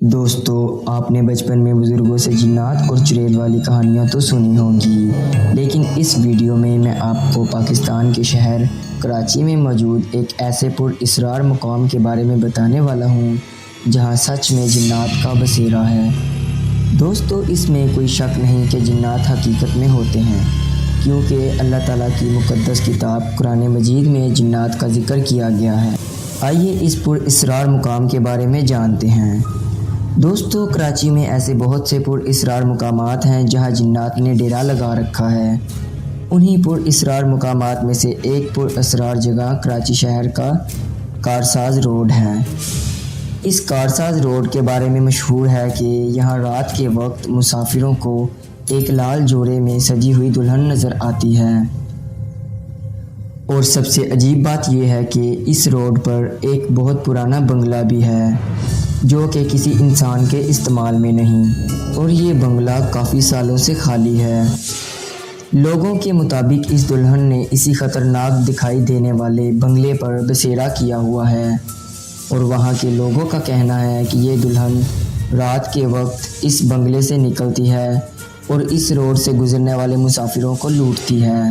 دوستو آپ نے بچپن میں بزرگوں سے جنات اور چڑیل والی کہانیاں تو سنی ہوں گی، لیکن اس ویڈیو میں آپ کو پاکستان کے شہر کراچی میں موجود ایک ایسے پر اسرار مقام کے بارے میں بتانے والا ہوں جہاں سچ میں جنات کا بسیرا ہے۔ دوستو اس میں کوئی شک نہیں کہ جنات حقیقت میں ہوتے ہیں، کیونکہ اللہ تعالیٰ کی مقدس کتاب قرآن مجید میں جنات کا ذکر کیا گیا ہے۔ آئیے اس پر اسرار مقام کے بارے میں جانتے ہیں۔ دوستو کراچی میں ایسے بہت سے پر اسرار مقامات ہیں جہاں جنات نے ڈیرا لگا رکھا ہے۔ انہی پر اسرار مقامات میں سے ایک پر اسرار جگہ کراچی شہر کا کارساز روڈ ہے۔ اس کارساز روڈ کے بارے میں مشہور ہے کہ یہاں رات کے وقت مسافروں کو ایک لال جوڑے میں سجی ہوئی دلہن نظر آتی ہے۔ اور سب سے عجیب بات یہ ہے کہ اس روڈ پر ایک بہت پرانا بنگلہ بھی ہے جو کہ کسی انسان کے استعمال میں نہیں، اور یہ بنگلہ کافی سالوں سے خالی ہے۔ لوگوں کے مطابق اس دلہن نے اسی خطرناک دکھائی دینے والے بنگلے پر بسیرا کیا ہوا ہے، اور وہاں کے لوگوں کا کہنا ہے کہ یہ دلہن رات کے وقت اس بنگلے سے نکلتی ہے اور اس روڈ سے گزرنے والے مسافروں کو لوٹتی ہے۔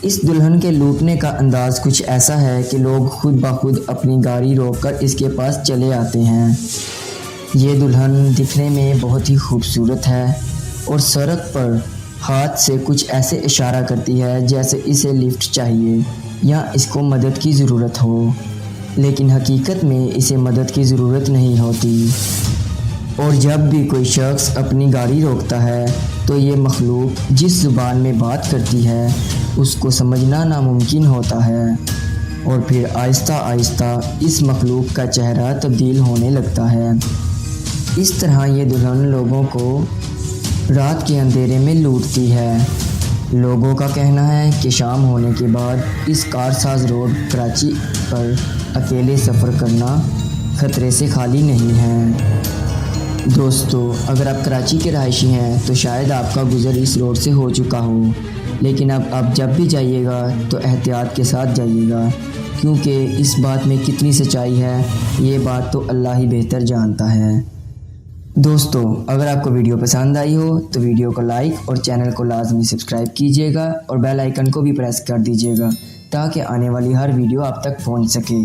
اس دلہن کے لوٹنے کا انداز کچھ ایسا ہے کہ لوگ خود بخود اپنی گاڑی روک کر اس کے پاس چلے آتے ہیں۔ یہ دلہن دکھنے میں بہت ہی خوبصورت ہے اور سڑک پر ہاتھ سے کچھ ایسے اشارہ کرتی ہے جیسے اسے لفٹ چاہیے یا اس کو مدد کی ضرورت ہو، لیکن حقیقت میں اسے مدد کی ضرورت نہیں ہوتی۔ اور جب بھی کوئی شخص اپنی گاڑی روکتا ہے تو یہ مخلوق جس زبان میں بات کرتی ہے اس کو سمجھنا ناممکن ہوتا ہے، اور پھر آہستہ آہستہ اس مخلوق کا چہرہ تبدیل ہونے لگتا ہے۔ اس طرح یہ دلہن لوگوں کو رات کے اندھیرے میں لوٹتی ہے۔ لوگوں کا کہنا ہے کہ شام ہونے کے بعد اس کارساز روڈ کراچی پر اکیلے سفر کرنا خطرے سے خالی نہیں ہے۔ دوستو اگر آپ کراچی کے رہائشی ہیں تو شاید آپ کا گزر اس روڈ سے ہو چکا ہو، لیکن اب آپ جب بھی جائیے گا تو احتیاط کے ساتھ جائیے گا، کیونکہ اس بات میں کتنی سچائی ہے یہ بات تو اللہ ہی بہتر جانتا ہے۔ دوستو اگر آپ کو ویڈیو پسند آئی ہو تو ویڈیو کو لائک اور چینل کو لازمی سبسکرائب کیجیے گا اور بیل آئیکن کو بھی پریس کر دیجیے گا تاکہ آنے والی ہر ویڈیو آپ تک پہنچ سکے۔